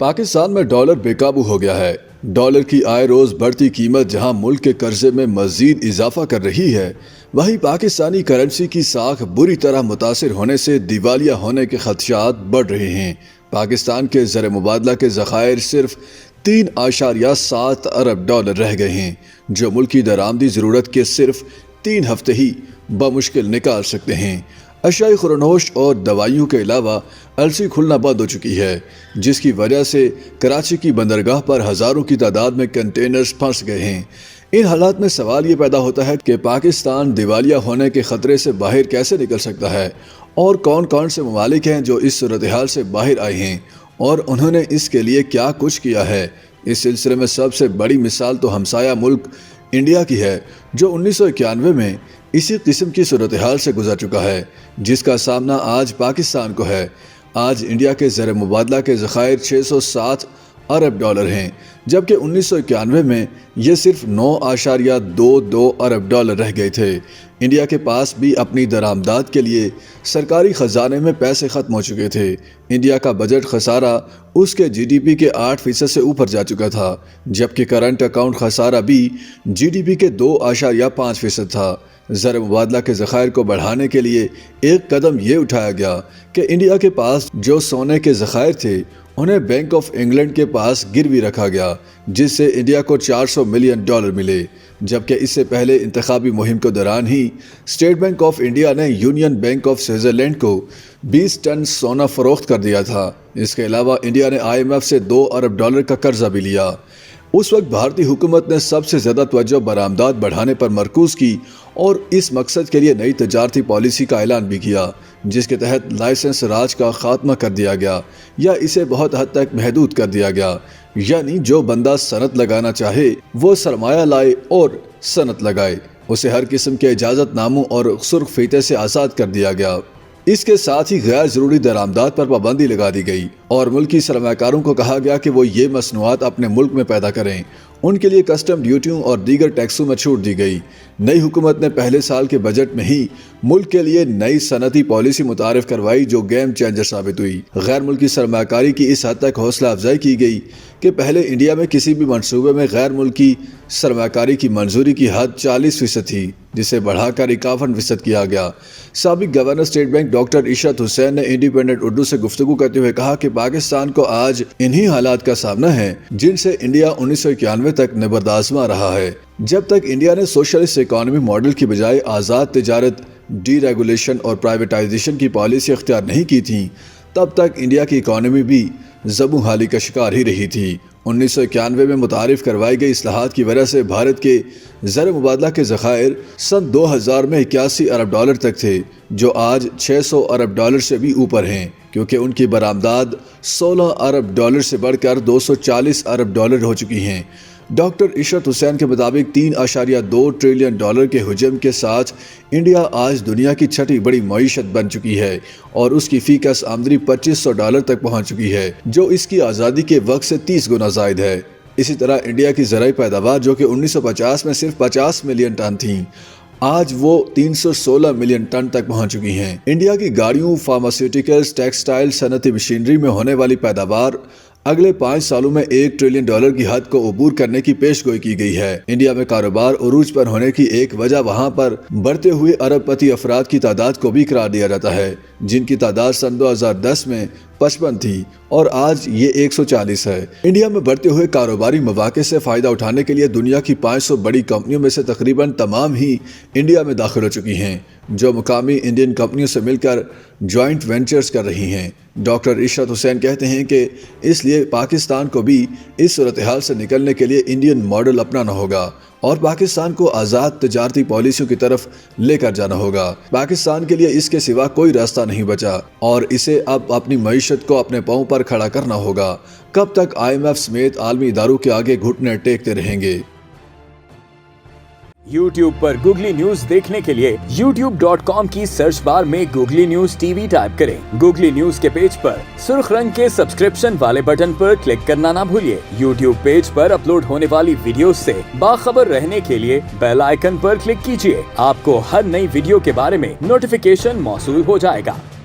پاکستان میں ڈالر بے قابو ہو گیا ہے۔ ڈالر کی آئے روز بڑھتی قیمت جہاں ملک کے قرضے میں مزید اضافہ کر رہی ہے، وہیں پاکستانی کرنسی کی ساکھ بری طرح متاثر ہونے سے دیوالیہ ہونے کے خدشات بڑھ رہے ہیں۔ پاکستان کے زر مبادلہ کے ذخائر صرف 3.7 ارب ڈالر رہ گئے ہیں، جو ملکی درآمدی ضرورت کے صرف 3 ہفتے ہی بمشکل نکال سکتے ہیں۔ اشیاء خورنوش اور دوائیوں کے علاوہ السی کھلنا بند ہو چکی ہے، جس کی وجہ سے کراچی کی بندرگاہ پر ہزاروں کی تعداد میں کنٹینرز پھنس گئے ہیں۔ ان حالات میں سوال یہ پیدا ہوتا ہے کہ پاکستان دیوالیہ ہونے کے خطرے سے باہر کیسے نکل سکتا ہے، اور کون کون سے ممالک ہیں جو اس صورتحال سے باہر آئے ہیں اور انہوں نے اس کے لیے کیا کچھ کیا ہے۔ اس سلسلے میں سب سے بڑی مثال تو ہمسایہ ملک انڈیا کی ہے، جو 1991 میں اسی قسم کی صورتحال سے گزر چکا ہے، جس کا سامنا آج پاکستان کو ہے۔ آج انڈیا کے زر مبادلہ کے ذخائر 607 ارب ڈالر ہیں، جبکہ 1991 میں یہ صرف 9.22 ارب ڈالر رہ گئے تھے۔ انڈیا کے پاس بھی اپنی درآمدات کے لیے سرکاری خزانے میں پیسے ختم ہو چکے تھے۔ انڈیا کا بجٹ خسارہ اس کے جی ڈی پی کے 8% سے اوپر جا چکا تھا، جبکہ کرنٹ اکاؤنٹ خسارہ بھی جی ڈی پی کے 2.5% تھا۔ زر مبادلہ کے ذخائر کو بڑھانے کے لیے ایک قدم یہ اٹھایا گیا کہ انڈیا کے پاس جو سونے کے ذخائر تھے انہیں بینک آف انگلینڈ کے پاس گروی رکھا گیا، جس سے انڈیا کو 400 ملین ڈالر ملے، جبکہ اس سے پہلے انتخابی مہم کے دوران ہی اسٹیٹ بینک آف انڈیا نے یونین بینک آف سوئٹزرلینڈ کو 20 ٹن سونا فروخت کر دیا تھا۔ اس کے علاوہ انڈیا نے IMF سے 2 ارب ڈالر کا قرضہ بھی لیا۔ اس وقت بھارتی حکومت نے سب سے زیادہ توجہ برآمدات بڑھانے پر مرکوز کی اور اس مقصد کے لیے نئی تجارتی پالیسی کا اعلان بھی کیا، جس کے تحت لائسنس راج کا خاتمہ کر دیا گیا یا اسے بہت حد تک محدود کر دیا گیا، یعنی جو بندہ صنعت لگانا چاہے وہ سرمایہ لائے اور صنعت لگائے، اسے ہر قسم کے اجازت ناموں اور سرخ فیتے سے آزاد کر دیا گیا۔ اس کے ساتھ ہی غیر ضروری درآمدات پر پابندی لگا دی گئی اور ملکی سرمایہ کاروں کو کہا گیا کہ وہ یہ مصنوعات اپنے ملک میں پیدا کریں۔ ان کے لیے کسٹم ڈیوٹیوں اور دیگر ٹیکسوں میں چھوٹ دی گئی۔ نئی حکومت نے پہلے سال کے بجٹ میں ہی ملک کے لیے نئی صنعتی پالیسی متعارف کروائی، جو گیم چینجر ثابت ہوئی۔ غیر ملکی سرمایہ کاری کی اس حد تک حوصلہ افزائی کی گئی کہ پہلے انڈیا میں کسی بھی منصوبے میں غیر ملکی سرمایہ کاری کی منظوری کی حد 40% تھی، جسے بڑھا کر 51% کیا گیا۔ سابق گورنر اسٹیٹ بینک ڈاکٹر عشرت حسین نے انڈیپینڈنٹ اردو سے گفتگو کرتے ہوئے کہا کہ پاکستان کو آج انہی حالات کا سامنا ہے جن سے انڈیا 1991 تک نبرد آزما رہا ہے۔ جب تک انڈیا نے سوشلسٹ اکانومی ماڈل کی بجائے آزاد تجارت، ڈی ریگولیشن اور پرائیویٹائزیشن کی پالیسی اختیار نہیں کی تھی، تب تک انڈیا کی اکانومی بھی زبوں حالی کا شکار ہی رہی تھی۔ 1991 میں متعارف کروائی گئی اصلاحات کی وجہ سے بھارت کے زر مبادلہ کے ذخائر سن 2000 میں 81 ارب ڈالر تک تھے، جو آج 600 ارب ڈالر سے بھی اوپر ہیں، کیونکہ ان کی برآمدات 16 ارب ڈالر سے بڑھ کر 240 ارب ڈالر ہو چکی ہیں۔ ڈاکٹر عشرت حسین کے مطابق 3.2 ٹریلین ڈالر کے حجم کے ساتھ انڈیا آج دنیا کی چھٹی بڑی معیشت بن چکی ہے اور اس کی فی کس آمدنی 2500 ڈالر تک پہنچ چکی ہے، جو اس کی آزادی کے وقت سے 30 گنا زائد ہے۔ اسی طرح انڈیا کی زرعی پیداوار، جو کہ 1950 میں صرف 50 ملین ٹن تھیں، آج وہ 316 ملین ٹن تک پہنچ چکی ہیں۔ انڈیا کی گاڑیوں، فارماسیوٹیکلز، ٹیکسٹائل، صنعتی مشینری میں ہونے والی پیداوار اگلے 5 سالوں میں 1 ٹریلین ڈالر کی حد کو عبور کرنے کی پیش گوئی کی گئی ہے۔ انڈیا میں کاروبار عروج پر ہونے کی ایک وجہ وہاں پر بڑھتے ہوئے ارب پتی افراد کی تعداد کو بھی قرار دیا جاتا ہے، جن کی تعداد سن 2010 میں 55 تھی اور آج یہ 140 ہے۔ انڈیا میں بڑھتے ہوئے کاروباری مواقع سے فائدہ اٹھانے کے لیے دنیا کی 500 بڑی کمپنیوں میں سے تقریباً تمام ہی انڈیا میں داخل ہو چکی ہیں، جو مقامی انڈین کمپنیوں سے مل کر جوائنٹ وینچرز کر رہی ہیں۔ ڈاکٹر عشرت حسین کہتے ہیں کہ اس لیے پاکستان کو بھی اس صورتحال سے نکلنے کے لیے انڈین ماڈل اپنانا ہوگا اور پاکستان کو آزاد تجارتی پالیسیوں کی طرف لے کر جانا ہوگا۔ پاکستان کے لیے اس کے سوا کوئی راستہ نہیں بچا اور اسے اب اپنی معیشت کو اپنے پاؤں پر کھڑا کرنا ہوگا۔ کب تک IMF سمیت عالمی اداروں کے آگے گھٹنے ٹیکتے رہیں گے؟ YouTube پر گوگلی نیوز دیکھنے کے لیے youtube.com کی سرچ بار میں googly news T V type کریں۔ گوگلی نیوز کے پیج پر سرخ رنگ کے سبسکرپشن والے بٹن پر کلک کرنا نہ بھولیے۔ YouTube پیج پر اپلوڈ ہونے والی ویڈیوز سے باخبر رہنے کے لیے بیل آئیکن پر کلک کیجیے۔ آپ کو ہر نئی ویڈیو کے بارے میں نوٹیفیکیشن موصول ہو جائے گا۔